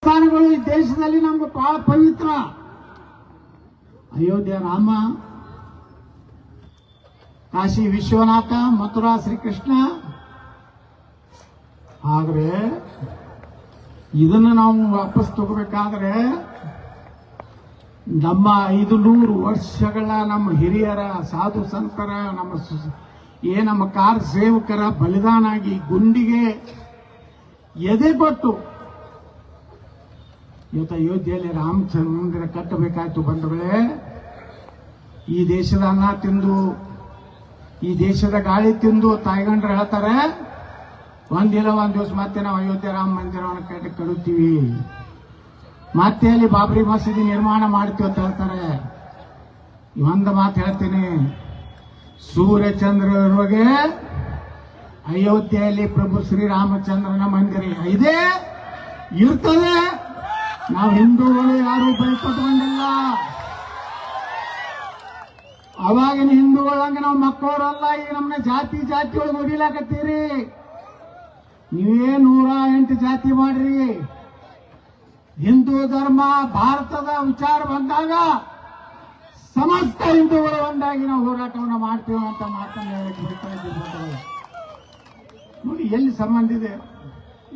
ಸ್ಥಾನಗಳು ಈ ದೇಶದಲ್ಲಿ ನಮ್ಗೆ ಬಹಳ ಪವಿತ್ರ. ಅಯೋಧ್ಯೆ ರಾಮ, ಕಾಶಿ ವಿಶ್ವನಾಥ, ಮಥುರಾ ಶ್ರೀಕೃಷ್ಣ. ಆದ್ರೆ ಇದನ್ನು ನಾವು ವಾಪಸ್ ತಗೋಬೇಕಾದ್ರೆ ನಮ್ಮ 500 ವರ್ಷಗಳ ನಮ್ಮ ಹಿರಿಯರ, ಸಾಧು ಸಂತರ, ನಮ್ಮ ಕಾರ್ ಸೇವಕರ ಬಲಿದಾನ ಆಗಿ ಗುಂಡಿಗೆ ಎದೆ ಕೊಟ್ಟು ಇವತ್ತು ಅಯೋಧ್ಯೆಯಲ್ಲಿ ರಾಮಚಂದ್ರ ಮಂದಿರ ಕಟ್ಟಬೇಕಾಯ್ತು. ಬಂಧುಗಳೇ, ಈ ದೇಶದ ಅನ್ನ ತಿಂದು, ಈ ದೇಶದ ಗಾಳಿ ತಿಂದು ತಾಯ್ಗಂಡ್ರು ಹೇಳ್ತಾರೆ, ಒಂದ್ ದಿವಸ ಮತ್ತೆ ನಾವು ಅಯೋಧ್ಯೆ ರಾಮ ಮಂದಿರವನ್ನು ಕಡುತ್ತೀವಿ, ಮತ್ತೆ ಅಲ್ಲಿ ಬಾಬರಿ ಮಸೀದಿ ನಿರ್ಮಾಣ ಮಾಡ್ತೀವಿ ಅಂತ ಹೇಳ್ತಾರೆ. ಒಂದು ಮಾತು ಹೇಳ್ತೀನಿ, ಸೂರ್ಯಚಂದ್ರರಿಗೆ ಅಯೋಧ್ಯೆಯಲ್ಲಿ ಪ್ರಭು ಶ್ರೀರಾಮಚಂದ್ರನ ಮಂದಿರ ಇದೆ, ಇರ್ತದೆ. ನಾವು ಹಿಂದೂಗಳು ಯಾರು ಬಯಪಟ್ಕೊಂಡಿಲ್ಲ. ಅವಾಗಿನ ಹಿಂದೂಗಳಂಗೆ ನಾವು ಮಕ್ಕಳವರಲ್ಲ. ಈಗ ನಮ್ಮನ್ನ ಜಾತಿ ಒಳಗೆ ಹೊಡಿಲಾಕತ್ತೀರಿ. ನೀವೇ 108 ಜಾತಿ ಮಾಡ್ರಿ. ಹಿಂದೂ ಧರ್ಮ ಭಾರತದ ವಿಚಾರ ಬಂದಾಗ ಸಮಸ್ತ ಹಿಂದೂಗಳು ಒಂದಾಗಿ ನಾವು ಹೋರಾಟವನ್ನು ಮಾಡ್ತೀವಿ ಅಂತ ಮಾತನ್ನು ಹೇಳಕ್ಕೆ ಬಿಡ್ತಾ ಇದ್ದೀವಿ. ನೋಡಿ ಎಲ್ಲಿ ಸಂಬಂಧ ಇದೆ.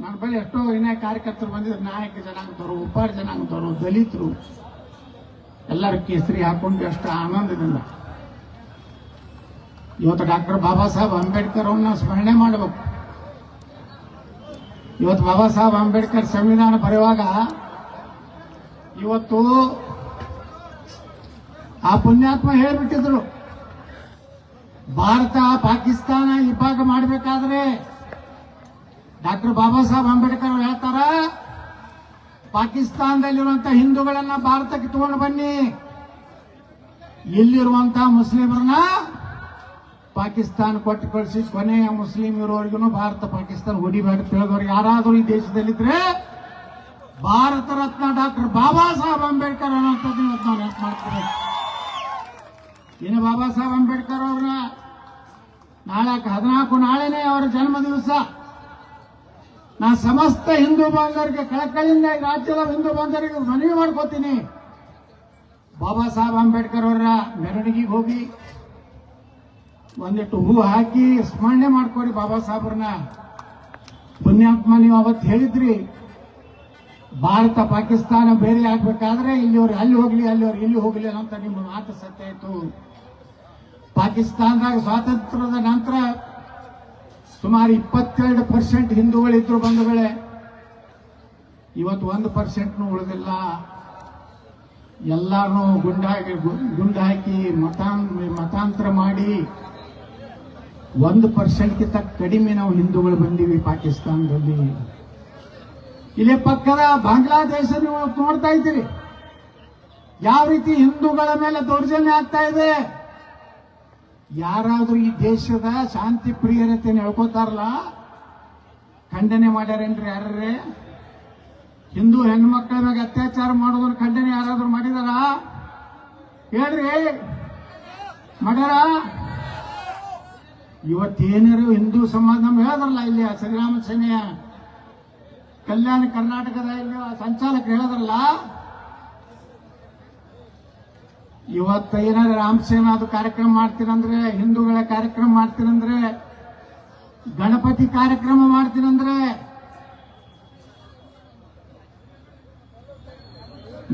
ನನ್ನ ಬಳಿ ಎಷ್ಟೋ ವಿನಾಯಕ ಕಾರ್ಯಕರ್ತರು ಬಂದಿದ್ರು, ನಾಯಕ ಜನಾಂಗದವರು, ಉಪ್ಪಾರ ಜನಾಂಗದವರು, ದಲಿತರು, ಎಲ್ಲರೂ ಕೇಸರಿ ಹಾಕೊಂಡು ಎಷ್ಟು ಆನಂದದಿಂದ ಇವತ್ತು ಡಾಕ್ಟರ್ ಬಾಬಾ ಸಾಹೇಬ್ ಅಂಬೇಡ್ಕರ್ ಅವನ್ನ ಸ್ಮರಣೆ ಮಾಡಬೇಕು. ಇವತ್ತು ಬಾಬಾ ಸಾಹೇಬ್ ಅಂಬೇಡ್ಕರ್ ಸಂವಿಧಾನ ಬರೆಯುವಾಗ ಇವತ್ತು ಆ ಪುಣ್ಯಾತ್ಮ ಹೇಳ್ಬಿಟ್ಟಿದ್ರು, ಭಾರತ ಪಾಕಿಸ್ತಾನ ಇಬ್ಬಾಗ ಮಾಡಬೇಕಾದ್ರೆ ಡಾಕ್ಟರ್ ಬಾಬಾ ಸಾಹೇಬ್ ಅಂಬೇಡ್ಕರ್ ಅವರು ಹೇಳ್ತಾರ, ಪಾಕಿಸ್ತಾನದಲ್ಲಿರುವಂತಹ ಹಿಂದೂಗಳನ್ನ ಭಾರತಕ್ಕೆ ತಗೊಂಡು ಬನ್ನಿ, ಇಲ್ಲಿರುವಂತಹ ಮುಸ್ಲಿಮರನ್ನ ಪಾಕಿಸ್ತಾನ ಕೊಟ್ಟು ಕಳಿಸಿ, ಕೊನೆಯ ಮುಸ್ಲಿಂ ಇರೋರಿಗೂ ಭಾರತ ಪಾಕಿಸ್ತಾನ ಹೊಡಿಬೇಡ ತಿಳಿದವ್ರು ಯಾರಾದರೂ ಈ ದೇಶದಲ್ಲಿದ್ರೆ ಭಾರತ ರತ್ನ ಡಾಕ್ಟರ್ ಬಾಬಾ ಸಾಹೇಬ್ ಅಂಬೇಡ್ಕರ್ ಅನ್ನೋಂಥದ್ದು ಇವತ್ತು ನಾವು ನೆನಪು ಮಾಡ್ತೀವಿ. ಇನ್ನು ಬಾಬಾ ಸಾಹೇಬ್ ಅಂಬೇಡ್ಕರ್ ಅವ್ರನ್ನ 14 ನಾಳೆನೇ ಅವರ ಜನ್ಮ ದಿವಸ. ನಾ ಸಮಸ್ತ ಹಿಂದೂ ಬಾಂಧವರಿಗೆ ಕಳಕಳಿಯಿಂದ ಈ ರಾಜ್ಯದ ಹಿಂದೂ ಬಾಂಧವರಿಗೆ ಮನವಿ ಮಾಡ್ಕೋತೀನಿ, ಬಾಬಾ ಸಾಹೇಬ್ ಅಂಬೇಡ್ಕರ್ ಅವರ ಮೆರವಣಿಗೆಗೆ ಹೋಗಿ ಒಂದಿಟ್ಟು ಹೂ ಹಾಕಿ ಸ್ಮರಣೆ ಮಾಡ್ಕೊಡಿ ಬಾಬಾ ಸಾಹೇಬ್ರನ್ನ. ಪುಣ್ಯಾತ್ಮ, ನೀವು ಅವತ್ತು ಹೇಳಿದ್ರಿ, ಭಾರತ ಪಾಕಿಸ್ತಾನ ಬೇರೆ ಆಗ್ಬೇಕಾದ್ರೆ ಇಲ್ಲಿಯವ್ರು ಅಲ್ಲಿ ಹೋಗ್ಲಿ, ಅಲ್ಲಿಯವ್ರು ಇಲ್ಲಿ ಹೋಗ್ಲಿ ಅಂತ ನಿಮ್ಮ ಮಾತು ಸತ್ಯ ಆಯ್ತು. ಪಾಕಿಸ್ತಾನದಾಗ ಸ್ವಾತಂತ್ರ್ಯದ ನಂತರ ಸುಮಾರು 22% ಹಿಂದೂಗಳಿದ್ರು ಬಂಧುಗಳೇ. ಇವತ್ತು 1% ಉಳಿದಿಲ್ಲ. ಎಲ್ಲಾರು ಗುಂಡು ಹಾಕಿ ಮತಾಂತರ ಮಾಡಿ 1%ಗಿಂತ ಕಡಿಮೆ ನಾವು ಹಿಂದೂಗಳು ಬಂದೀವಿ ಪಾಕಿಸ್ತಾನದಲ್ಲಿ. ಇಲ್ಲೇ ಪಕ್ಕದ ಬಾಂಗ್ಲಾದೇಶ ನೀವು ನೋಡ್ತಾ ಇದ್ದೀರಿ, ಯಾವ ರೀತಿ ಹಿಂದೂಗಳ ಮೇಲೆ ದೌರ್ಜನ್ಯ ಆಗ್ತಾ ಇದೆ. ಯಾರಾದ್ರೂ ಈ ದೇಶದ ಶಾಂತಿ ಪ್ರಿಯರತೆಯನ್ನು ಹೇಳ್ಕೋತಾರಲ್ಲ, ಖಂಡನೆ ಮಾಡ್ಯಾರೇನ್ರಿ ಯಾರೇ? ಹಿಂದೂ ಹೆಣ್ಮಕ್ಳ ಮೇಲೆ ಅತ್ಯಾಚಾರ ಮಾಡೋದನ್ನ ಖಂಡನೆ ಯಾರಾದ್ರೂ ಮಾಡಿದಾರ? ಹೇಳ್ರಿ, ಮಾಡ್ಯಾರ? ಇವತ್ತೇನಾರು ಹಿಂದೂ ಸಮಾಜ ನಮ್ಗೆ ಹೇಳಿದ್ರಲ್ಲ, ಇಲ್ಲಿ ಶ್ರೀರಾಮ ಸೇನೆಯ ಕಲ್ಯಾಣ ಕರ್ನಾಟಕದ ಇಲ್ಲಿ ಸಂಚಾಲಕರು ಹೇಳಿದ್ರಲ್ಲ, ಇವತ್ತು ಏನಾದ್ರು ರಾಮಸೇನಾದು ಕಾರ್ಯಕ್ರಮ ಮಾಡ್ತೀರಂದ್ರೆ, ಹಿಂದೂಗಳ ಕಾರ್ಯಕ್ರಮ ಮಾಡ್ತೀರಂದ್ರೆ, ಗಣಪತಿ ಕಾರ್ಯಕ್ರಮ ಮಾಡ್ತೀರಂದ್ರೆ,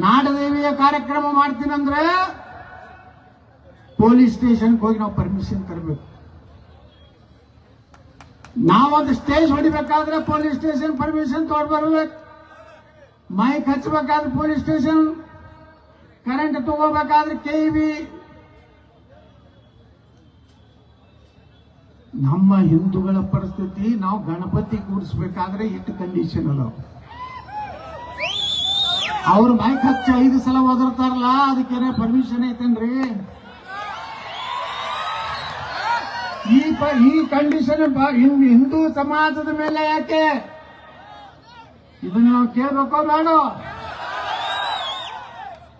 ನಾಡದೇವಿಯ ಕಾರ್ಯಕ್ರಮ ಮಾಡ್ತೀನಂದ್ರೆ ಪೊಲೀಸ್ ಸ್ಟೇಷನ್ಗೆ ಹೋಗಿ ನಾವು ಪರ್ಮಿಷನ್ ತರಬೇಕು. ನಾವೊಂದು ಸ್ಟೇಜ್ ಹೊಡಿಬೇಕಾದ್ರೆ ಪೊಲೀಸ್ ಸ್ಟೇಷನ್ ಪರ್ಮಿಷನ್ ತಗೊಂಡು ಬರ್ಬೇಕು. ಮೈಕ್ ಹಚ್ಚಬೇಕಾದ್ರೆ ಪೊಲೀಸ್ ಸ್ಟೇಷನ್, ಕರೆಂಟ್ ತಗೋಬೇಕಾದ್ರೆ KEB. ನಮ್ಮ ಹಿಂದೂಗಳ ಪರಿಸ್ಥಿತಿ, ನಾವು ಗಣಪತಿ ಕೂಡಿಸ್ಬೇಕಾದ್ರೆ ಇಷ್ಟು ಕಂಡೀಷನ್ ಅಲ್ಲ. ಅವ್ರು ಮೈಕ್ ಹಚ್ಚಿ 5 ಸಲ ಓದಿರ್ತಾರಲ್ಲ, ಅದಕ್ಕೇನೆ ಪರ್ಮಿಷನ್ ಐತೇನ್ರಿ? ಈ ಕಂಡೀಷನ್ ಹಿಂದೂ ಸಮಾಜದ ಮೇಲೆ ಯಾಕೆ? ಇದನ್ನ ನಾವು ಕೇಳಬೇಕೋ ಬೇಡ?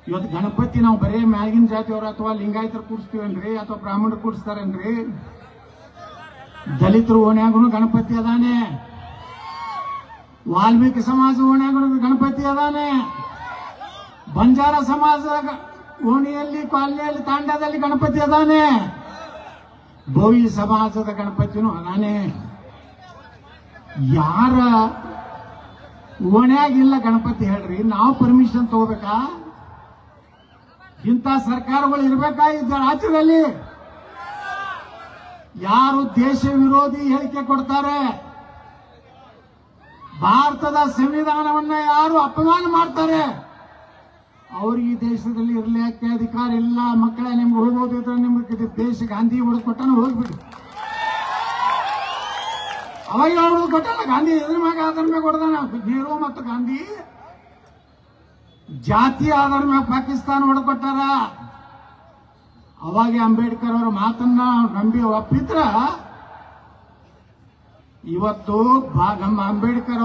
ಇವತ್ತು ಗಣಪತಿ ನಾವು ಬರೇ ಮ್ಯಾಗಿನ ಜಾತಿಯವರು ಅಥವಾ ಲಿಂಗಾಯತರು ಕೂಡಿಸ್ತೀವನ್ರಿ, ಅಥವಾ ಬ್ರಾಹ್ಮಣರು ಕೂಡಿಸ್ತಾರೇನ್ರಿ? ದಲಿತರು ಓಣ್ಯಾಗೂ ಗಣಪತಿ ಅದಾನೆ, ವಾಲ್ಮೀಕಿ ಸಮಾಜ ಓಣ್ಯಾಗ ಗಣಪತಿ ಅದಾನೆ, ಬಂಜಾರ ಸಮಾಜದ ಓಣಿಯಲ್ಲಿ ಕಾಲನಿಯಲ್ಲಿ ತಾಂಡದಲ್ಲಿ ಗಣಪತಿ ಅದಾನೆ, ಬೋವಿ ಸಮಾಜದ ಗಣಪತಿನೂ ಅದಾನೆ. ಯಾರ ಓಣ್ಯಾಗಿಲ್ಲ ಗಣಪತಿ ಹೇಳ್ರಿ, ನಾವು ಪರ್ಮಿಷನ್ ತಗೋಬೇಕಾ? ಇಂಥ ಸರ್ಕಾರಗಳು ಇರಬೇಕಾ ಇದ್ದ ರಾಜ್ಯದಲ್ಲಿ? ಯಾರು ದೇಶ ವಿರೋಧಿ ಹೇಳಿಕೆ ಕೊಡ್ತಾರೆ, ಭಾರತದ ಸಂವಿಧಾನವನ್ನ ಯಾರು ಅಪಮಾನ ಮಾಡ್ತಾರೆ, ಅವ್ರಿಗೆ ಈ ದೇಶದಲ್ಲಿ ಇರ್ಲಿಕ್ಕೆ ಅಧಿಕಾರ ಇಲ್ಲ. ಮಕ್ಕಳ ನಿಮ್ಗೆ ಹೋಗೋದಿದ್ರೆ ನಿಮ್ಗೆ ದೇಶ ಗಾಂಧಿ ಹೊಡೆದು ಕೊಟ್ಟನ ಹೋಗ್ಬಿಡಿ. ಅವಾಗ ಹೊಡೆದು ಕೊಟ್ಟಲ್ಲ ಗಾಂಧಿ, ಇದ್ರ ಮ್ಯಾಗ ಅದರ ಮ್ಯಾಗ ಹೊಡೆದಾನ ನೆಹರು ಮತ್ತು ಗಾಂಧಿ. ಜಾತಿ ಆಧಾರ ಮ್ಯಾಗ ಪಾಕಿಸ್ತಾನ ಹೊಡೆದು ಕೊಟ್ಟಾರ. ಅವಾಗ ಅಂಬೇಡ್ಕರ್ ಅವರ ಮಾತನ್ನ ನಂಬಿ ಒಪ್ಪಿದ್ರ ಇವತ್ತು ನಮ್ಮ ಅಂಬೇಡ್ಕರ್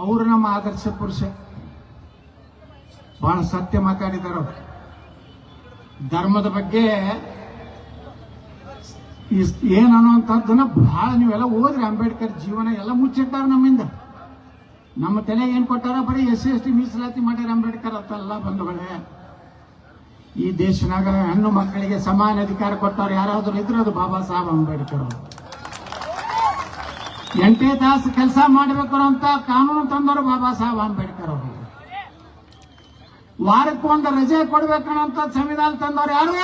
ಅವರು ನಮ್ಮ ಆದರ್ಶ ಪುರುಷ. ಬಹಳ ಸತ್ಯ ಮಾತಾಡಿದರು. ಧರ್ಮದ ಬಗ್ಗೆ ಏನನ್ನುವಂಥದ್ದನ್ನ ಬಹಳ ನೀವೆಲ್ಲ ಓದ್ರಿ. ಅಂಬೇಡ್ಕರ್ ಜೀವನ ಎಲ್ಲ ಮುಚ್ಚಿಟ್ಟಾರ ನಮ್ಮಿಂದ. ನಮ್ಮ ತಲೆಗೆ ಏನ್ ಕೊಟ್ಟಾರ? ಬರೀ SC/ST ಮೀಸಲಾತಿ ಮಾಡ್ಯಾರ ಅಂಬೇಡ್ಕರ್ ಅಂತಲ್ಲ ಬಂಧುಗಳೇ. ಈ ದೇಶನಾಗ ಹೆಣ್ಣು ಮಕ್ಕಳಿಗೆ ಸಮಾನ ಅಧಿಕಾರ ಕೊಟ್ಟವ್ರು ಯಾರಾದ್ರೂ ಇದ್ರೆ ಅದು ಬಾಬಾ ಸಾಹೇಬ್ ಅಂಬೇಡ್ಕರ್ ಅವರು. 8 ತಾಸು ಕೆಲಸ ಮಾಡಬೇಕು ಅಂತ ಕಾನೂನು ತಂದವರು ಬಾಬಾ ಸಾಹೇಬ್ ಅಂಬೇಡ್ಕರ್ ಅವರು. ವಾರಕ್ಕೊಂದು ರಜೆ ಕೊಡ್ಬೇಕನ್ನಂತ ಸಂವಿಧಾನ ತಂದವರು ಯಾರು?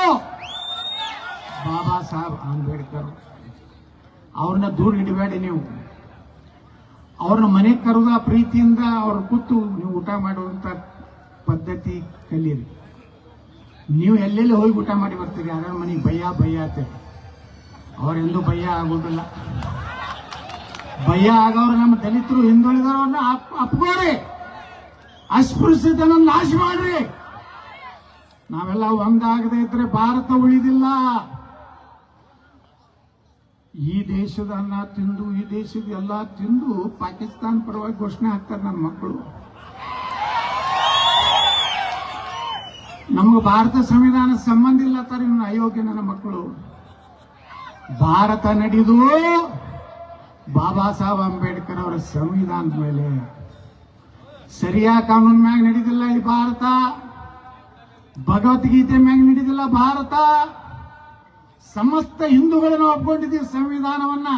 ಬಾಬಾ ಸಾಹೇಬ್ ಅಂಬೇಡ್ಕರ್. ಅವ್ರನ್ನ ದೂರ ಇಡಬೇಡಿ ನೀವು. ಅವ್ರನ್ನ ಮನೆಗೆ ಕರೆದ ಪ್ರೀತಿಯಿಂದ ಅವ್ರ ಕೂತು ನೀವು ಊಟ ಮಾಡುವಂತ ಪದ್ಧತಿ ಕಲೀರಿ. ನೀವು ಎಲ್ಲೆಲ್ಲಿ ಹೋಗಿ ಊಟ ಮಾಡಿ ಬರ್ತೀರಿ, ಯಾರ ಮನೆಗೆ ಭಯ್ಯ ಅಂತ ಅವರೆಂದೂ ಭಯ್ಯ ಆಗೋದಿಲ್ಲ. ಭಯ್ಯ ಆಗೋರು ನಮ್ಮ ದಲಿತರು, ಹಿಂದುಳಿದವ್ರನ್ನ ಅಪ್ಕೋರಿ, ಅಸ್ಪೃಶ್ಯತೆಯನ್ನು ನಾಶ ಮಾಡ್ರಿ. ನಾವೆಲ್ಲ ಒಂದಾಗದೆ ಇದ್ರೆ ಭಾರತ ಉಳಿದಿಲ್ಲ. ಈ ದೇಶದ ಅನ್ನ ತಿಂದು, ಈ ದೇಶದ ಎಲ್ಲ ತಿಂದು ಪಾಕಿಸ್ತಾನ ಪರವಾಗಿ ಘೋಷಣೆ ಹಾಕ್ತಾರೆ ನನ್ನ ಮಕ್ಕಳು. ನಮಗೆ ಭಾರತ ಸಂವಿಧಾನ ಸಂಬಂಧ ಇಲ್ಲ ತಾರೆ ಇನ್ನು ಅಯೋಗ್ಯ ನನ್ನ ಮಕ್ಕಳು. ಭಾರತ ನಡೆದು ಬಾಬಾ ಸಾಹೇಬ್ ಅಂಬೇಡ್ಕರ್ ಅವರ ಸಂವಿಧಾನದ ಮೇಲೆ, ಸರಿಯಾದ ಕಾನೂನು ಮ್ಯಾಗ ನಡೆದಿಲ್ಲ ಈ ಭಾರತ. ಭಗವದ್ಗೀತೆ ಮ್ಯಾಗ ನಡೆದಿಲ್ಲ ಭಾರತ. ಸಮಸ್ತ ಹಿಂದೂಗಳನ್ನು ಒಪ್ಕೊಂಡಿದ್ದೀವಿ ಸಂವಿಧಾನವನ್ನ.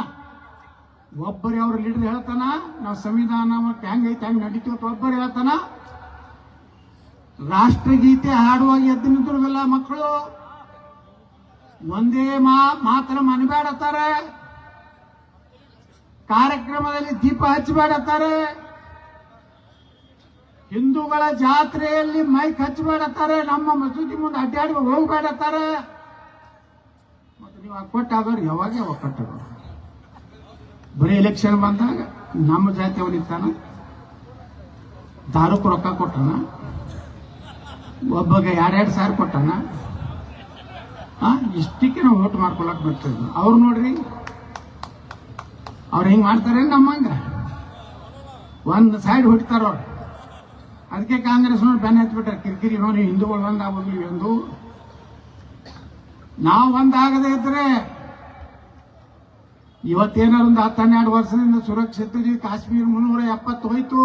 ಒಬ್ಬರೇ ಅವ್ರ ಲೀಡರ್ ಹೇಳ್ತಾನ ನಾವು ಸಂವಿಧಾನ ಹೆಂಗೈತೆ ಹೆಂಗ್ ನಡೀತೀವಿ ಅಂತ ಒಬ್ಬರು ಹೇಳ್ತಾನ. ರಾಷ್ಟ್ರಗೀತೆ ಹಾಡುವಾಗ ಎದ್ದು ನಿಂತಿರೋದಿಲ್ಲ ಮಕ್ಕಳು. ಒಂದೇ ಮಾತ್ರ ಮನಬೇಡತ್ತಾರೆ. ಕಾರ್ಯಕ್ರಮದಲ್ಲಿ ದೀಪ ಹಚ್ಚಬೇಡತ್ತಾರೆ. ಹಿಂದೂಗಳ ಜಾತ್ರೆಯಲ್ಲಿ ಮೈಕ್ ಹಚ್ಚಬೇಡತ್ತಾರೆ. ನಮ್ಮ ಮಸೂದಿ ಮುಂದೆ ಅಡ್ಡಾಡಿ ಹೋಗ್ಬೇಡತ್ತಾರೆ. ಮತ್ತೆ ನೀವು ಒಕ್ಕಟ್ಟಾಗೋರು ಯಾವಾಗ ಒಕ್ಕಟ್ಟಾಗೋರು? ಬರೀ ಎಲೆಕ್ಷನ್ ಬಂದಾಗ ನಮ್ಮ ಜಾತಿ ಅವನಿರ್ತಾನ, ದಾರುಕ್ ರೊಕ್ಕ ಕೊಟ್ಟನ, ಒಬ್ಬಗೆ 2,000 ಕೊಟ್ಟನ. ಇಷ್ಟಕ್ಕೆ ನಾವು ಓಟ್ ಮಾಡ್ಕೊಳಕ್ ಬರ್ತೀವಿ. ಅವ್ರು ನೋಡ್ರಿ, ಅವ್ರು ಹಿಂಗ್ ಮಾಡ್ತಾರೆ ನಮ್ಮಂಗ ಒಂದ್ ಸೈಡ್ ಹೊಡಿತಾರ ಅವ್ರು. ಅದಕ್ಕೆ ಕಾಂಗ್ರೆಸ್ ನೋಡಿ ಬೆನ್ನ ಹತ್ಬಿಟ್ಟಾರೆ. ಕಿರಿಕಿರಿ ನೋಡಿ ಹಿಂದೂಗಳು ಒಂದಾಗೋದ್ವಿ ಎಂದು. ನಾವು ಒಂದಾಗದೇ ಇದ್ರೆ ಇವತ್ತೇನಾರು ಒಂದು 10-12 ವರ್ಷದಿಂದ ಸುರಕ್ಷಿತ ಕಾಶ್ಮೀರ 370 ಹೋಯ್ತು.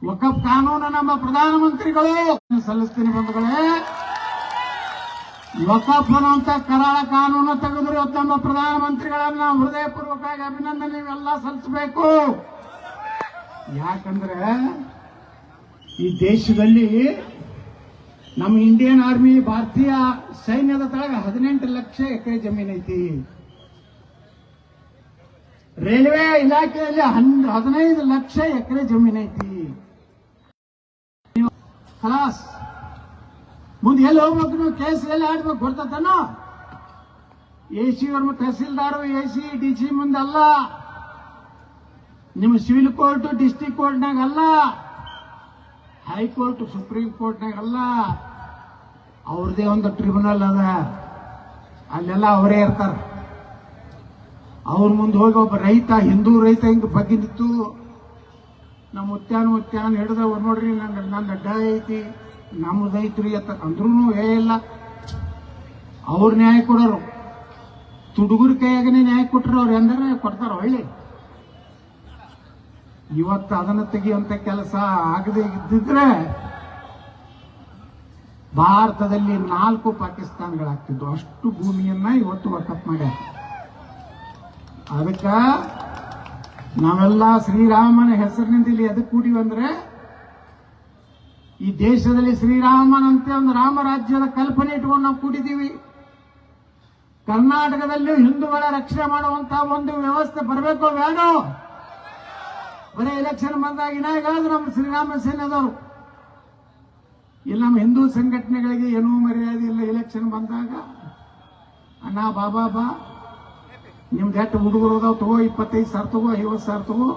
ವಕಫ್ ಕಾನೂನು ನಮ್ಮ ಪ್ರಧಾನಮಂತ್ರಿಗಳು ಸಲ್ಲಿಸ್ತೀನಿ ಬಂಧುಗಳೇ. ವಕಫ್ ಅನ್ನುವಂತ ಕರಾಳ ಕಾನೂನು ತೆಗೆದ್ರೆ ಇವತ್ತು ನಮ್ಮ ಪ್ರಧಾನಮಂತ್ರಿಗಳನ್ನ ಹೃದಯಪೂರ್ವಕವಾಗಿ ಅಭಿನಂದನೆ ನೀವೆಲ್ಲ ಸಲ್ಲಿಸಬೇಕು. ಯಾಕಂದ್ರೆ ಈ ದೇಶದಲ್ಲಿ ನಮ್ಮ ಇಂಡಿಯನ್ ಆರ್ಮಿ, ಭಾರತೀಯ ಸೈನ್ಯದ ತಳಗ 18 ಲಕ್ಷ ಎಕರೆ ಜಮೀನು ಐತಿ. ರೈಲ್ವೆ ಇಲಾಖೆಯಲ್ಲಿ 15 ಲಕ್ಷ ಎಕರೆ ಜಮೀನು ಐತಿ. ಖಲಾಸ್ ಮುಂದೆ ಎಲ್ಲಿ ಹೋಗ್ಬೇಕು? ನೀವು ಕೇಸ್ ಎಲ್ಲಿ ಆಡ್ಬೇಕು ಗೊತ್ತಾತನೋ? AC ಅವ್ರ ತಹಸೀಲ್ದಾರು, AC DC ಮುಂದಲ್ಲ, ನಿಮ್ಮ ಸಿವಿಲ್ ಕೋರ್ಟ್ ಡಿಸ್ಟ್ರಿಕ್ಟ್ ಕೋರ್ಟ್ನಾಗ ಅಲ್ಲ, ಹೈಕೋರ್ಟ್ ಸುಪ್ರೀಂ ಕೋರ್ಟ್ನಾಗ ಅಲ್ಲ. ಅವ್ರದೇ ಒಂದು ಟ್ರಿಬ್ಯುನಲ್ ಅದ, ಅಲ್ಲೆಲ್ಲ ಅವರೇ ಇರ್ತಾರ. ಅವ್ರ ಮುಂದೆ ಹೋಗಿ ಒಬ್ಬ ರೈತ, ಹಿಂದೂ ರೈತ ಹಿಂಗ ಬಗ್ಗೆ ನಿಂತು ನಮ್ಮ ಉತ್ಯಾನ ಹಿಡಿದ ನೋಡ್ರಿ ನನ್ನ ಅಡ್ಡ ಐತಿ, ನಮ್ಮದೈತ್ರಿ ಅಂತ ಅಂದ್ರೂ ಇಲ್ಲ. ಅವ್ರ ನ್ಯಾಯ ಕೊಡೋರು ತುಡುಗುರ ಕೈಯಾಗನೇ ನ್ಯಾಯ ಕೊಟ್ಟರು. ಅವ್ರು ಎಂದ್ರೆ ಕೊಡ್ತಾರ ಒಳ್ಳೆ. ಇವತ್ತು ಅದನ್ನು ತೆಗೆಯುವಂತ ಕೆಲಸ ಆಗದೆ ಇದ್ದಿದ್ರೆ ಭಾರತದಲ್ಲಿ 4 ಪಾಕಿಸ್ತಾನಗಳಾಗ್ತಿದ್ವು. ಅಷ್ಟು ಭೂಮಿಯನ್ನ ಇವತ್ತು ವಕಫ್ ಮಾಡ್ಯಾರ. ಅದಕ್ಕ ನಾವೆಲ್ಲ ಶ್ರೀರಾಮನ ಹೆಸರಿನಿಂದ ಇಲ್ಲಿ ಎದಕ್ಕೆ ಕೂಡಿವಂದ್ರೆ, ಈ ದೇಶದಲ್ಲಿ ಶ್ರೀರಾಮನಂತೆ ಒಂದು ರಾಮರಾಜ್ಯದ ಕಲ್ಪನೆ ಇಟ್ಕೊಂಡು ನಾವು ಕೂಡಿದ್ದೀವಿ. ಕರ್ನಾಟಕದಲ್ಲೂ ಹಿಂದೂಗಳ ರಕ್ಷಣೆ ಮಾಡುವಂತಹ ಒಂದು ವ್ಯವಸ್ಥೆ ಬರಬೇಕು ಬೇಡೋ? ಬರೀ ಎಲೆಕ್ಷನ್ ಬಂದಾಗ ಏನಾಗದು ನಮ್ಮ ಶ್ರೀರಾಮ ಸೇನೆದವರು ಇಲ್ಲ, ನಮ್ಮ ಹಿಂದೂ ಸಂಘಟನೆಗಳಿಗೆ ಏನೂ ಮರ್ಯಾದೆ ಇಲ್ಲ. ಎಲೆಕ್ಷನ್ ಬಂದಾಗ ಅಣ್ಣ ಬಾಬಾ ಬಾ, ನಿಮ್ದು ಎಷ್ಟು ಹುಡುಗರು ಅದಾವ ತಗೋ, 25,000 ತಗೋ, 50,000 ತಗೋ,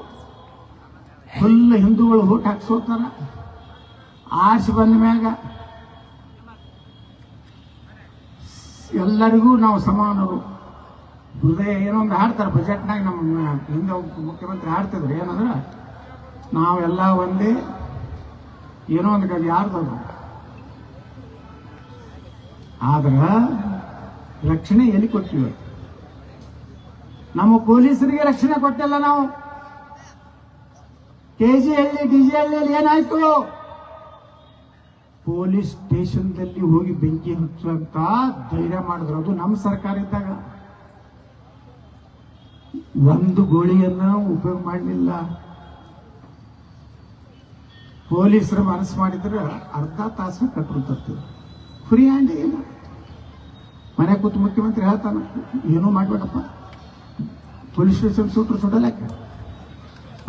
ಫುಲ್ ಹಿಂದೂಗಳು ಓಟ್ ಹಾಕ್ಸೋತಾರ. ಆರ್ಸಿ ಬಂದ ಮ್ಯಾಗ ಎಲ್ಲರಿಗೂ ನಾವು ಸಮಾನರು. ಹೃದಯ ಏನೋ ಒಂದು ಹಾಡ್ತಾರೆ ಬಜೆಟ್ನಾಗ, ನಮ್ಮ ಹಿಂದೆ ಮುಖ್ಯಮಂತ್ರಿ ಹಾಡ್ತಿದ್ರು, ಏನಂದ್ರೆ ನಾವೆಲ್ಲ ಒಂದೇ, ಏನೋ ಒಂದು ಗದಿ ಯಾರ್ದದು. ಆದ್ರ ರಕ್ಷಣೆ ಎಲ್ಲಿ ಕೊಟ್ಟಿವಿ? ನಮ್ಮ ಪೊಲೀಸರಿಗೆ ರಕ್ಷಣೆ ಕೊಟ್ಟಿಲ್ಲ ನಾವು. ಕೆಜಿಹಳ್ಳಿ ಡಿಜಿಹಳ್ಳಿಯಲ್ಲಿ ಏನಾಯ್ತು? ಪೊಲೀಸ್ ಸ್ಟೇಷನ್ದಲ್ಲಿ ಹೋಗಿ ಬೆಂಕಿ ಹಚ್ಚುವಂತ ಧೈರ್ಯ ಮಾಡಿದ್ರು. ಅದು ನಮ್ಮ ಸರ್ಕಾರ ಇದ್ದಾಗ ಒಂದು ಗೋಳಿಯನ್ನ ಉಪಯೋಗ ಮಾಡಲಿಲ್ಲ. ಪೊಲೀಸರು ಮನಸ್ಸು ಮಾಡಿದ್ರೆ ಅರ್ಧ ತಾಸು ಕಟ್ಬಿಡ್ತಿರ್ತೀವಿ. ಫ್ರೀ ಹ್ಯಾಂಡ್ ಏನು ಮನೆ ಕೂತು ಮುಖ್ಯಮಂತ್ರಿ ಹೇಳ್ತಾನ, ಏನೂ ಮಾಡ್ಬೇಡಪ್ಪ, ಪೊಲೀಸ್ ಸ್ಟೇಷನ್ ಸೂಟ್ರು ಸುಡಲಾಕ,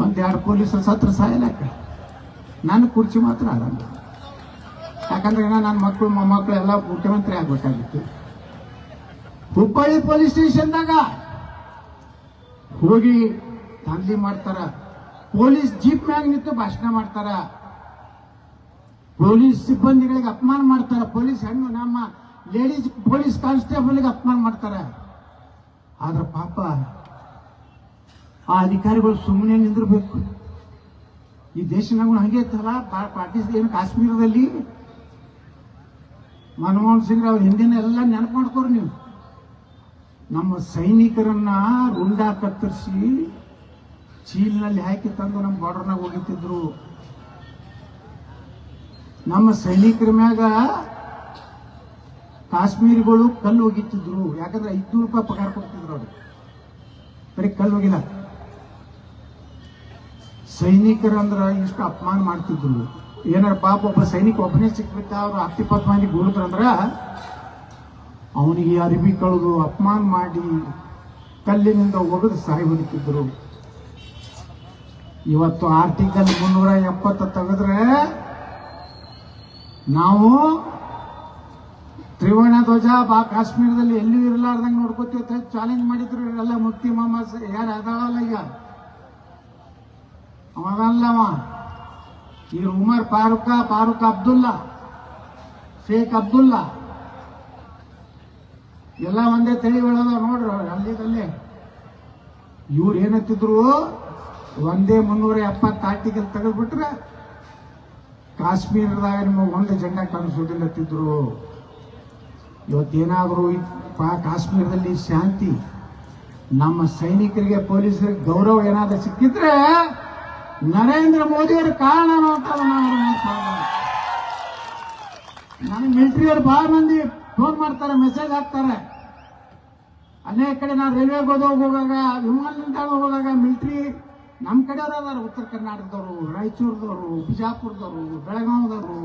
1-2 ಪೊಲೀಸರು ಸತ್ರ ಸಾಯಲಾಕ, ನನ್ನ ಕುರ್ಚಿ ಮಾತ್ರ ಆರಾಮ. ಯಾಕಂದ್ರೆ ನನ್ನ ಮಕ್ಕಳು ಮೊಮ್ಮಕ್ಕಳು ಎಲ್ಲ ಮುಖ್ಯಮಂತ್ರಿ ಆಗ್ಬೇಕಾಗಿತ್ತು. ಹುಬ್ಬಳ್ಳಿ ಪೊಲೀಸ್ ಸ್ಟೇಷನ್ದಾಗ ಹೋಗಿ ದಾಂಧಲಿ ಮಾಡ್ತಾರ, ಪೊಲೀಸ್ ಜೀಪ್ ಮ್ಯಾಗ ನಿಂತು ಭಾಷಣ ಮಾಡ್ತಾರ, ಪೊಲೀಸ್ ಸಿಬ್ಬಂದಿಗಳಿಗೆ ಅಪಮಾನ ಮಾಡ್ತಾರ, ಪೊಲೀಸ್ ಹೆಣ್ಣು ನಮ್ಮ ಲೇಡೀಸ್ ಪೊಲೀಸ್ ಕಾನ್ಸ್ಟೇಬಲ್ಗೆ ಅಪಮಾನ ಮಾಡ್ತಾರ. ಆದ್ರೆ ಪಾಪ ಆ ಅಧಿಕಾರಿಗಳು ಸುಮ್ಮನೆ ನಿಂದಿರ್ಬೇಕು. ಈ ದೇಶನಾಗ ಹಂಗೆ ಇತ್ತಲ್ಲ, ಪಾಕಿಸ್ತಾನ ಏನು ಕಾಶ್ಮೀರದಲ್ಲಿ ಮನಮೋಹನ್ ಸಿಂಗ್ ಅವ್ರ ಹಿಂದಿನ ಎಲ್ಲ ನೆನಪು ಮಾಡ್ಕೋರಿ ನೀವು. ನಮ್ಮ ಸೈನಿಕರನ್ನ ರುಂಡ ಕತ್ತರಿಸಿ ಚೀಲ್ನಲ್ಲಿ ಹಾಕಿ ತಂದು ನಮ್ಮ ಬಾರ್ಡರ್ನಾಗ ಹೋಗಿತ್ತಿದ್ರು. ನಮ್ಮ ಸೈನಿಕರ ಮ್ಯಾಗ ಕಾಶ್ಮೀರಿಗಳು ಕಲ್ಲು ಹೋಗಿತ್ತಿದ್ರು. ಯಾಕಂದ್ರೆ 500 ರೂಪಾಯಿ ಪಗಾರ ಕೊಡ್ತಿದ್ರು ಅವ್ರು, ಬರೀ ಕಲ್ಲು ಹೋಗಿಲ್ಲ. ಸೈನಿಕರಂದ್ರ ಇಷ್ಟು ಅಪಮಾನ ಮಾಡ್ತಿದ್ರು. ಏನಾರ ಪಾಪ ಒಬ್ಬ ಸೈನಿಕ ಒಬ್ಬನೇ ಸಿಕ್ಬಿಟ್ಟ, ಅವ್ರು 10-20 ಮಂದಿ ಗೂಳಿದ್ರಂದ್ರ ಅವನಿಗೆ ಅರಿವಿ ಕಳೆದು ಅಪಮಾನ ಮಾಡಿ ಕಲ್ಲಿನಿಂದ ಒಗೆದು ಸಾಯಿ ಹೊಡಿತಿದ್ರು. ಇವತ್ತು ಆರ್ಟಿಕಲ್ 370 ತೆಗೆದ್ರೆ ನಾವು ತ್ರಿವರ್ಣ ಧ್ವಜ ಕಾಶ್ಮೀರದಲ್ಲಿ ಎಲ್ಲಿಯೂ ಇರಲಾರ್ದಂಗೆ ನೋಡ್ಕೋತೀವಿ ಚಾಲೆಂಜ್ ಮಾಡಿದ್ರು. ಎಲ್ಲ ಮುಫ್ತಿ ಮೊಹಮ್ಮದ್ ಯಾರು ಅದಾಳಲ್ಲ, ಈಗ ಅವನಲ್ಲವ, ಈಗ ಉಮರ್ ಫಾರೂಕ್ ಅಬ್ದುಲ್ಲಾ, ಶೇಖ್ ಅಬ್ದುಲ್ಲಾ ಎಲ್ಲ ಒಂದೇ ತಳಿಗಳದ ನೋಡ್ರಿ. ಅಲ್ಲಿದಲ್ಲೇ ಇವ್ರು ಏನಂತಿದ್ರು, ಒಂದೇ 370 ಆರ್ಟಿಕಲ್ ತೆಗೆದ್ಬಿಟ್ರೆ ಕಾಶ್ಮೀರದಾಗ ನಿಮಗೆ ಒಂದು ಜೆಂಡಾ ಕಾಣಿಸೋದಿಲ್ಲತ್ತಿದ್ರು. ಇವತ್ತೇನಾದರೂ ಕಾಶ್ಮೀರದಲ್ಲಿ ಶಾಂತಿ, ನಮ್ಮ ಸೈನಿಕರಿಗೆ ಪೊಲೀಸರಿಗೆ ಗೌರವ ಏನಾದರೂ ಸಿಕ್ಕಿದ್ರೆ ನರೇಂದ್ರ ಮೋದಿಯವರು ಕಾರಣ ಅಂತ ನನಗೆ ಮಿಲಿಟರಿಯವರು ಬಹಳ ಮಂದಿ ಫೋನ್ ಮಾಡ್ತಾರೆ, ಮೆಸೇಜ್ ಹಾಕ್ತಾರೆ. ಅನೇಕ ಕಡೆ ನಾವು ರೈಲ್ವೆಗೆ ಹೋಗುವಾಗ, ವಿಮಾನ ನಿಲ್ದಾಣ ಹೋದಾಗ ಮಿಲಿಟರಿ ನಮ್ಮ ಕಡೆಯವರು ಅದಾರ. ಉತ್ತರ ಕರ್ನಾಟಕದವರು, ರಾಯಚೂರದವರು, ಬಿಜಾಪುರದವರು, ಬೆಳಗಾವದವರು,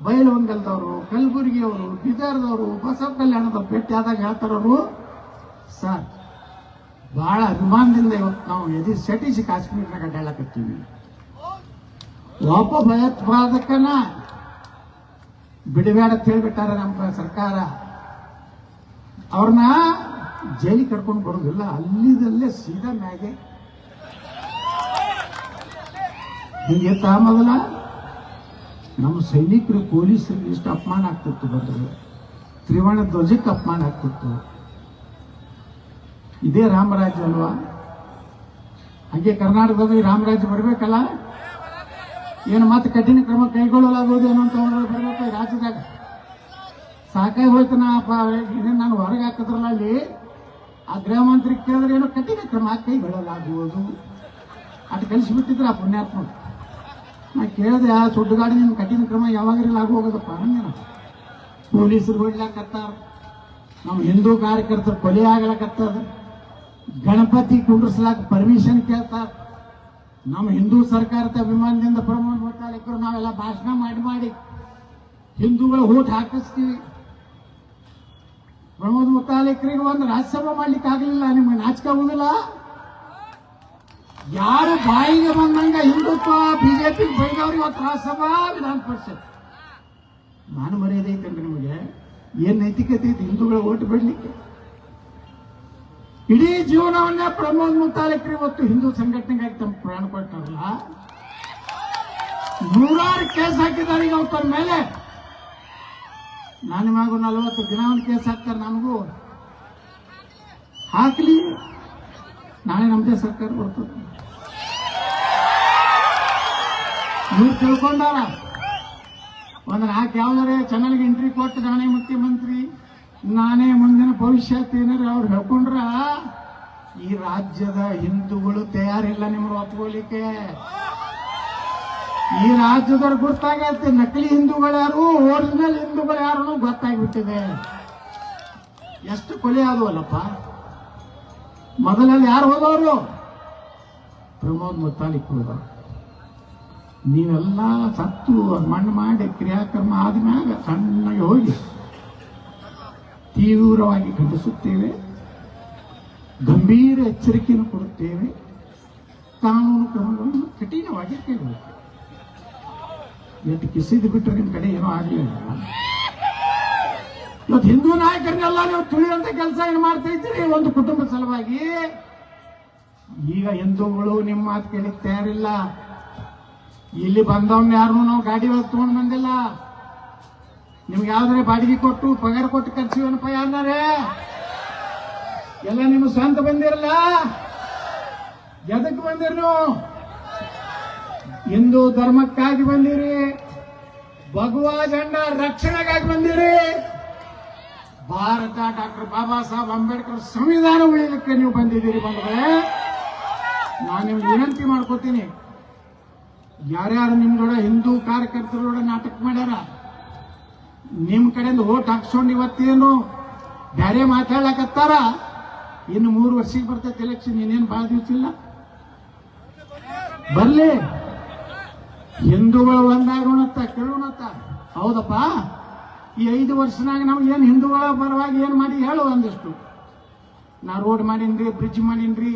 ಬೈಲಹೊಂಗಲದವರು, ಕಲಬುರಗಿಯವರು, ಬೀದರ್ದವರು, ಬಸವ ಕಲ್ಯಾಣದವ್ರು ಭೇಟಿ ಆದಾಗ ಹೇಳ್ತಾರವರು, ಸರ್ ಬಹಳ ಅಭಿಮಾನದಿಂದ ಇವತ್ತು ನಾವು ಎದಿ ಸೆಟಿಸಿ ಕಾಶ್ಮೀರನಾಗ ಅಡ್ಡಾಡಕತ್ತೀವಿ. ಒಬ್ಬ ಭಯೋತ್ಪಾದಕನ ಬಿಡಬೇಡ ಅಂತ ಹೇಳ್ಬಿಟ್ಟಾರ ನಮ್ಮ ಸರ್ಕಾರ. ಅವ್ರನ್ನ ಜೈಲಿಗೆ ಕರ್ಕೊಂಡು ಬರೋದಿಲ್ಲ, ಅಲ್ಲಿದಲ್ಲೇ ಸೀದಾ ಮ್ಯಾಗೆ ಹಿಂಗೆ ಮೊದಲ ನಮ್ಮ ಸೈನಿಕರು ಪೊಲೀಸರಿಗೆ ಇಷ್ಟು ಅಪಮಾನ ಆಗ್ತಿತ್ತು. ಬಂದ್ರೆ ತ್ರಿವರ್ಣ ಧ್ವಜಕ್ಕೆ ಅಪಮಾನ ಆಗ್ತಿತ್ತು. ಇದೇ ರಾಮರಾಜ್ಯ ಅಲ್ವಾ? ಹಾಗೆ ಕರ್ನಾಟಕದಲ್ಲಿ ರಾಮರಾಜ್ಯ ಬರಬೇಕಲ್ಲ, ಏನು ಮತ್ತೆ ಕಠಿಣ ಕ್ರಮ ಕೈಗೊಳ್ಳಲಾಗುವುದು ಏನೋ ಅಂತ ಬರಬೇಕು ರಾಜ್ಯದಾಗ. ಸಾಕಾಗಿ ಹೋಯ್ತು ನಾನು ಹೊರಗೆ ಹಾಕಿದ್ರಲ್ಲ, ಅಲ್ಲಿ ಆ ಗೃಹ ಮಂತ್ರಿ ಕೇಳಿದ್ರೆ ಏನೋ ಕಠಿಣ ಕ್ರಮ ಕೈಗೊಳ್ಳಲಾಗುವುದು. ಅಟ್ ಕಲಿಸಿಬಿಟ್ಟಿದ್ರ ಆ ಪುಣ್ಯಾತ್ಮ. ನಾ ಕೇಳಿದೆ, ಆ ಸುಡ್ಡುಗಾಡಿ ನಿನ್ನ ಕಠಿಣ ಕ್ರಮ ಯಾವಾಗಲೂ ಆಗು ಹೋಗೋದಪ್ಪ ಅಂದಿನ. ಪೊಲೀಸರು ಹೊಡ್ಲಾಕತ್ತಾರ, ನಮ್ಮ ಹಿಂದೂ ಕಾರ್ಯಕರ್ತರು ಕೊಲೆ ಆಗ್ಲಕತ್ತದ, ಗಣಪತಿ ಕುಂಡ್ರಿಸ್ಲಾಕ ಪರ್ಮಿಷನ್ ಕೇಳ್ತಾರ. ನಮ್ಮ ಹಿಂದೂ ಸರ್ಕಾರದ ಅಭಿಮಾನದಿಂದ ಪ್ರಮೋದ್ ಮುತಾಲಿಕರು ನಾವೆಲ್ಲ ಭಾಷಣ ಮಾಡಿ ಹಿಂದೂಗಳ ಓಟ್ ಹಾಕಿಸ್ತೀವಿ. ಪ್ರಮೋದ್ ಮುತಾಲಿಕರಿಗೆ ಒಂದು ರಾಜ್ಯಸಭಾ ಮಾಡ್ಲಿಕ್ಕೆ ಆಗಲಿಲ್ಲ. ನಿಮ್ಗೆ ನಾಚಿಕೆ ಆಗುದಿಲ್ಲ? ಯಾರು ಬಾಯಿಗೆ ಬಂದಂಗ ಹಿಂದುತ್ವ ಬಿಜೆಪಿ ಬೈದವ್ರಿಗೆ ಇವತ್ತು ರಾಜ್ಯಸಭಾ ವಿಧಾನ ಪರಿಷತ್. ನಾನು ಮರ್ಯಾದೆ ಐತಂದ್ರೆ ನಿಮಗೆ ಏನ್ ನೈತಿಕತೆ ಐತಿ ಹಿಂದೂಗಳ ಓಟ್ ಬಿಡ್ಲಿಕ್ಕೆ? ಇಡೀ ಜೀವನವನ್ನೇ ಪ್ರಮೋದ್ ಮುತಾಲಿಕರು ಇವತ್ತು ಹಿಂದೂ ಸಂಘಟನೆಗಾಗಿ ತಮ್ಮ ಪ್ರಾಣ ಕೊಟ್ಟಾರಲ್ಲ. 100 ಕೇಸ್ ಹಾಕಿದ್ದಾರೆ ಈಗ ಅವ್ರ ಮೇಲೆ. ನಾನು ಮಗು 40 ದಿನ ಒಂದು ಕೇಸ್ ಹಾಕ್ತಾರೆ, ನನಗೂ ಹಾಕ್ಲಿ. ನಾಳೆ ನಮ್ದೇ ಸರ್ಕಾರ ಬರ್ತದೆ. ನೀವು ತಿಳ್ಕೊಂಡಾರ ಒಂದು 4 ಯಾವ್ದಾರೆ ಚಾನಲ್ಗೆ ಎಂಟ್ರಿ ಕೊಟ್ಟು ನಾನೇ ಮುಖ್ಯಮಂತ್ರಿ, ನಾನೇ ಮುಂದಿನ ಭವಿಷ್ಯತ್ ಏನಾರ ಅವ್ರು ಹೇಳ್ಕೊಂಡ್ರ ಈ ರಾಜ್ಯದ ಹಿಂದೂಗಳು ತಯಾರಿಲ್ಲ ನಿಮ್ಗೆ ಒಪ್ಕೊಳ್ಳಿಕ್ಕೆ. ಈ ರಾಜ್ಯದವ್ರು ಗೊತ್ತಾಗತ್ತೆ ನಕಲಿ ಹಿಂದೂಗಳು ಯಾರು, ಒರಿಜಿನಲ್ ಹಿಂದೂಗಳು ಯಾರು ಗೊತ್ತಾಗ್ಬಿಟ್ಟಿದೆ. ಎಷ್ಟು ಕೊಲೆ ಆದವಲ್ಲಪ್ಪ. ಮೊದಲಲ್ಲಿ ಯಾರು ಹೋದವರು? ಪ್ರಮೋದ್ ಮುತಾಲಿಕ್ ಹೋದವರು. ನೀವೆಲ್ಲ ಸತ್ತು ಮಣ್ಣು ಮಾಡಿ ಕ್ರಿಯಾಕರ್ಮ ಆದ್ಮ್ಯಾಗ ಸಣ್ಣಗೆ ಹೋಗಿ ತೀವ್ರವಾಗಿ ಖಂಡಿಸುತ್ತೇವೆ, ಗಂಭೀರ ಎಚ್ಚರಿಕೆಯನ್ನು ಕೊಡುತ್ತೇವೆ, ಕಾನೂನು ಕ್ರಮಗಳನ್ನು ಕಠಿಣವಾಗಿ ಕೈಗೊಳ್ಳುತ್ತೇವೆ. ಇವತ್ತು ಕಿಸಿದು ಬಿಟ್ಟರೆ ನಿಮ್ಮ ಕಡೆ ಏನೋ ಆಗಲಿಲ್ಲ. ಇವತ್ತು ಹಿಂದೂ ನಾಯಕರನ್ನೆಲ್ಲ ನೀವು ತುಳಿಯುವಂತ ಕೆಲಸ ಏನು ಮಾಡ್ತಾ ಇದ್ದೀರಿ ಒಂದು ಕುಟುಂಬದ ಸಲುವಾಗಿ. ಈಗ ಹಿಂದೂಗಳು ನಿಮ್ಮ ಮಾತು ಕೇಳಿಕ್ ತಯಾರಿಲ್ಲ. ಇಲ್ಲಿ ಬಂದವನ್ನ ಯಾರು ನಾವು ಗಾಡಿ ಒಳಗೆ ತಗೊಂಡು ಬಂದಿಲ್ಲ. ನಿಮ್ಗೆ ಯಾವ್ದಾರೆ ಬಾಡಿಗೆ ಕೊಟ್ಟು ಪಗಾರ ಕೊಟ್ಟು ಕರ್ಸಿವನಪ್ಪ ಯಾರೇ? ಎಲ್ಲ ನಿಮ್ಮ ಸ್ವಂತ ಬಂದಿರಲ್ಲ. ಎದಕ್ಕೆ ಬಂದಿರಿ ನೀವು? ಹಿಂದೂ ಧರ್ಮಕ್ಕಾಗಿ ಬಂದಿರಿ, ಭಗವಾ ಜಂಡ ರಕ್ಷಣೆಗಾಗಿ ಬಂದಿರಿ. ಭಾರತ ಡಾಕ್ಟರ್ ಬಾಬಾ ಸಾಹೇಬ್ ಅಂಬೇಡ್ಕರ್ ಸಂವಿಧಾನ ಉಳಿಯಲಿಕ್ಕೆ ನೀವು ಬಂದಿದ್ದೀರಿ. ಬಂದ್ರೆ ನಾನು ನಿಮ್ಗೆ ವಿನಂತಿ ಮಾಡ್ಕೋತೀನಿ, ಯಾರ್ಯಾರು ನಿಮ್ದೊಡ ಹಿಂದೂ ಕಾರ್ಯಕರ್ತರೋಡ ನಾಟಕ ಮಾಡ್ಯಾರ, ನಿಮ್ ಕಡೆಯಿಂದ ಓಟ್ ಹಾಕ್ಸ್ಕೊಂಡು ಇವತ್ತೇನು ಬ್ಯಾರೆ ಮಾತಾಡ್ಲಕತ್ತಾರ, ಇನ್ನು 3 ವರ್ಷಕ್ಕೆ ಬರ್ತೈತೆ ಎಲೆಕ್ಷನ್, ಇನ್ನೇನು ಬಹಳ ದಿವಸ ಇಲ್ಲ. ಬರ್ಲಿ, ಹಿಂದೂಗಳು ಒಂದಾಗೋಣತ್ತ ಕೇಳೋಣತ್ತ. ಹೌದಪ್ಪ, ಈ 5 ವರ್ಷನಾಗ ನಮ್ಗೆ ಏನು ಹಿಂದೂಗಳ ಪರವಾಗಿ ಏನು ಮಾಡಿ ಹೇಳು ಒಂದಿಷ್ಟು. ನಾ ರೋಡ್ ಮಾಡೀನ್ರಿ, ಬ್ರಿಡ್ಜ್ ಮಾಡೀನ್ರಿ,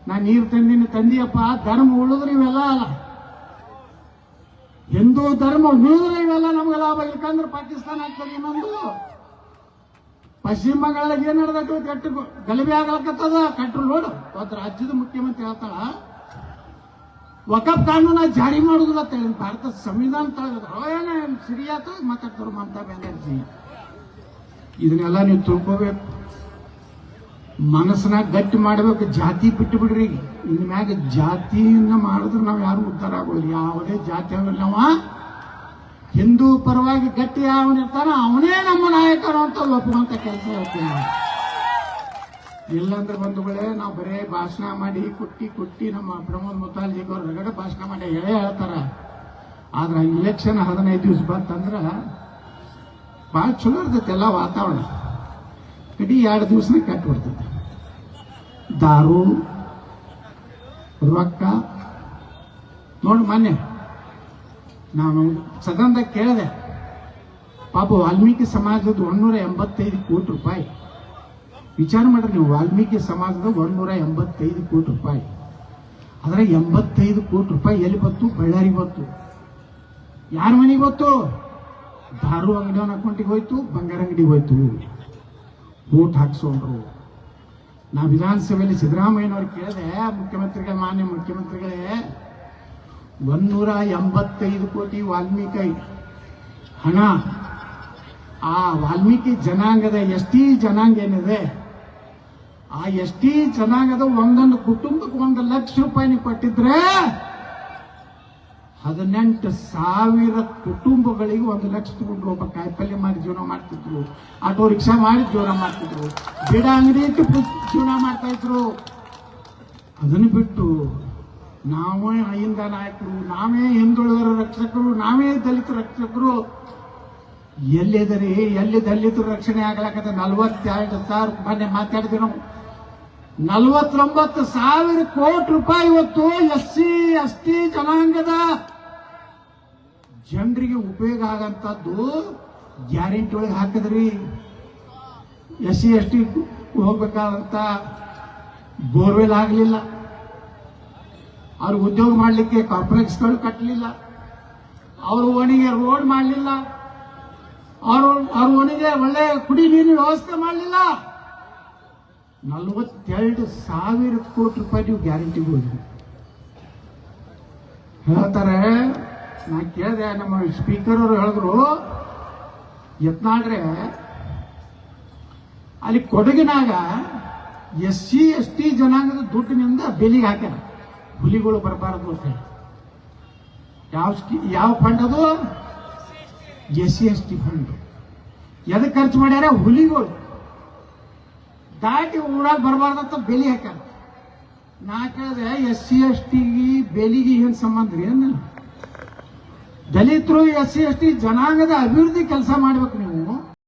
ನಾ ನೀರು ತಂದಿಯಪ್ಪ. ಧರ್ಮ ಉಳಿದ್ರೆ ಇವೆಲ್ಲ ಅಲ್ಲ, ಹಿಂದೂ ಧರ್ಮ ಉಳಿದ್ರೆ ಇವೆಲ್ಲ ನಮ್ಗೆ ಲಾಭ. ಇಲ್ಕಂದ್ರೆ ಪಾಕಿಸ್ತಾನ ಆಗ್ತದೆ ಇನ್ನೊಂದು. ಪಶ್ಚಿಮ ಬಂಗಾಳದಾಗ ಏನ್ ನಡೆದೈತೆ ಕೆಟ್ಟು ಗಲಭೆ ಆಗ್ಲಕತ್ತದ. ಕಟ್ರು ನೋಡು, ಅವತ್ತು ರಾಜ್ಯದ ಮುಖ್ಯಮಂತ್ರಿ ಹೇಳ್ತಾಳ ವಕಫ್ ಕಾನೂನ ಜಾರಿ ಮಾಡುದಿಲ್ಲ ಅಂತ ಹೇಳಿ ಭಾರತ ಸಂವಿಧಾನ ತಳಗದ್ರು. ಏನೇ ಸಿರಿಯಾತ ಮಾತಾಡ್ತಾರೆ ಮಮತಾ ಬ್ಯಾನರ್ಜಿ. ಇದನ್ನೆಲ್ಲ ನೀವು ತಿಳ್ಕೋಬೇಕು, ಮನಸ್ಸನ್ನ ಗಟ್ಟಿ ಮಾಡಬೇಕು. ಜಾತಿ ಬಿಟ್ಟು ಬಿಡ್ರಿ. ಇನ್ ಮ್ಯಾಗ ಜಾತಿಯನ್ನ ಮಾಡಿದ್ರೆ ನಾವು ಯಾರು ಉದ್ಧಾರ ಆಗೋದಿಲ್ಲ. ಯಾವುದೇ ಜಾತಿ ಆಗಲ್ಲ. ನಾವ ಹಿಂದೂ ಪರವಾಗಿ ಗಟ್ಟಿ ಅವನಿರ್ತಾನ ಅವನೇ ನಮ್ಮ ನಾಯಕರು ಅಂತ ಒಪ್ಪುವಂತ ಕೆಲಸ ಹೇಳ್ತೀವಿ. ಇಲ್ಲಂದ್ರೆ ಬಂಧುಗಳೇ, ನಾವು ಬರೇ ಭಾಷಣ ಮಾಡಿ ಕುಟ್ಟಿ ನಮ್ಮ ಪ್ರಮೋದ್ ಮುತಾಲಿಕ್ ಅವ್ರ ರಗಡ ಭಾಷಣ ಮಾಡಿ ಹೇಳ್ತಾರ. ಆದ್ರೆ ಇಲೆಕ್ಷನ್ 15 ದಿವಸ ಬಂತಂದ್ರ ಬಹಳ ಚಲೋ ಇರ್ತೈತೆ ಎಲ್ಲ ವಾತಾವರಣ. ಇಡೀ 2 ದಿವಸನ ಕಟ್ಬಿಡ್ತೈತೆ. ದಾರು, ರೊಕ್ಕ ನೋಡಿ. ಮೊನ್ನೆ ನಾನು ಸದನದಾಗ ಕೇಳಿದೆ, ಪಾಪ ವಾಲ್ಮೀಕಿ ಸಮಾಜದ 185 ಕೋಟಿ ರೂಪಾಯಿ. ವಿಚಾರ ಮಾಡ್ರಿ ನೀವು, ವಾಲ್ಮೀಕಿ ಸಮಾಜದ 185 ಕೋಟಿ ರೂಪಾಯಿ. ಆದ್ರೆ 85 ಕೋಟಿ ರೂಪಾಯಿ ಎಲ್ಲಿ ಬಂತು? ಬಳ್ಳಾರಿಗೆ ಬಂತು. ಯಾರ ಮನೆಗೆ ಬಂತು? ದಾರು ಅಂಗಡಿಯವನ ಅಕೌಂಟಿಗೆ ಹೋಯ್ತು, ಬಂಗಾರ ಅಂಗಡಿಗೆ ಹೋಯ್ತು. ಓಟ್ ಹಾಕ್ಸೋಂಡ್ರು. ನಾ ವಿಧಾನಸಭೆಯಲ್ಲಿ ಸಿದ್ದರಾಮಯ್ಯನವ್ರು ಕೇಳಿದೆ, ಮುಖ್ಯಮಂತ್ರಿಗಳ ಮಾನ್ಯ ಮುಖ್ಯಮಂತ್ರಿಗಳೇ, 185 ಕೋಟಿ ವಾಲ್ಮೀಕಿ ಹಣ, ಆ ವಾಲ್ಮೀಕಿ ಜನಾಂಗದ ಎಸ್ಟಿ ಜನಾಂಗ ಏನಿದೆ, ಆ ಎಸ್ಟಿ ಜನಾಂಗದ ಒಂದೊಂದು ಕುಟುಂಬಕ್ಕೆ 1 ಲಕ್ಷ ರೂಪಾಯಿ ಕೊಟ್ಟಿದ್ರೆ 18,000 ಕುಟುಂಬಗಳಿಗೆ 1 ಲಕ್ಷ ತಗೊಂಡು ಒಬ್ಬ ಕಾಯಿಪಲ್ಯ ಮಾಡಿ ಜೀವನ ಮಾಡ್ತಿದ್ರು, ಆಟೋ ರಿಕ್ಷಾ ಮಾಡಿ ಜೀವನ ಮಾಡ್ತಿದ್ರು, ಗಿಡ ಅಂಗಡಿ ಇಟ್ಟು ಜೀವನ ಮಾಡ್ತಾ ಇದ್ರು. ಅದನ್ನು ಬಿಟ್ಟು ನಾವೇ ಅಹಿಂದ ನಾಯಕರು, ನಾವೇ ಹಿಂದುಳಿದರ ರಕ್ಷಕರು, ನಾವೇ ದಲಿತ ರಕ್ಷಕರು. ಎಲ್ಲಿದ್ದರೆ ಎಲ್ಲಿ ದಲಿತರ ರಕ್ಷಣೆ ಆಗ್ಲಾಕತ್ತೆ? 42,000 ಮೊನ್ನೆ ಮಾತಾಡಿದ್ವಿ ನಾವು. 49,000 ಕೋಟಿ ರೂಪಾಯಿ ಇವತ್ತು SC ST ಜನಾಂಗದ ಜನರಿಗೆ ಉಪಯೋಗ ಆಗಂತದ್ದು ಗ್ಯಾರಂಟಿ ಒಳಗೆ ಹಾಕಿದ್ರಿ. SC ST ಹೋಗ್ಬೇಕಾದಂತ ಬೋರ್ವೆಲ್ ಆಗಲಿಲ್ಲ, ಅವ್ರಿಗೆ ಉದ್ಯೋಗ ಮಾಡಲಿಕ್ಕೆ ಕಾಂಪ್ಲೆಕ್ಸ್ಗಳು ಕಟ್ಟಲಿಲ್ಲ, ಅವ್ರ ಓಣಿಗೆ ರೋಡ್ ಮಾಡಲಿಲ್ಲ, ಅವ್ರ ಓಣಿಗೆ ಒಳ್ಳೆ ಕುಡಿ ನೀರಿನ ವ್ಯವಸ್ಥೆ ಮಾಡಲಿಲ್ಲ. 42,000 ಕೋಟಿ ರೂಪಾಯಿ ನೀವು ಗ್ಯಾರಂಟಿಗೆ ಹೋದ್ರಿ ಹೇಳ್ತಾರೆ. ನಾ ಕೇಳಿದೆ, ನಮ್ಮ ಸ್ಪೀಕರ್ ಅವರು ಹೇಳಿದ್ರು, ಯತ್ನಾಳ್ರೆ ಅಲ್ಲಿ ಕೊಡಗಿನಾಗ SC ST ಜನಾಂಗದ ದುಡ್ಡಿನಿಂದ ಬೆಲಿಗೆ ಹಾಕ್ಯಾರ, ಹುಲಿಗಳು ಬರಬಾರದು ಅಂತ ಹೇಳಿ. ಯಾವ ಫಂಡ್ ಅದು? SC ST fund. ಎದಕ್ಕೆ ಖರ್ಚು ಮಾಡ್ಯಾರ? ಹುಲಿಗಳು ದಾಟಿ ಊರಾಗ ಬರಬಾರ್ದಂತ ಬೆಲಿ ಹಾಕ್ಯಾರ. ನಾ ಕೇಳಿದೆ, SC ST ಬೆಲಿಗೆ ಏನ್ ಸಂಬಂಧ ರೀ? ದಲಿತರು SC ST ಜನಾಂಗದ ಅಭಿವೃದ್ಧಿ ಕೆಲಸ ಮಾಡ್ಬೇಕು ನೀವು.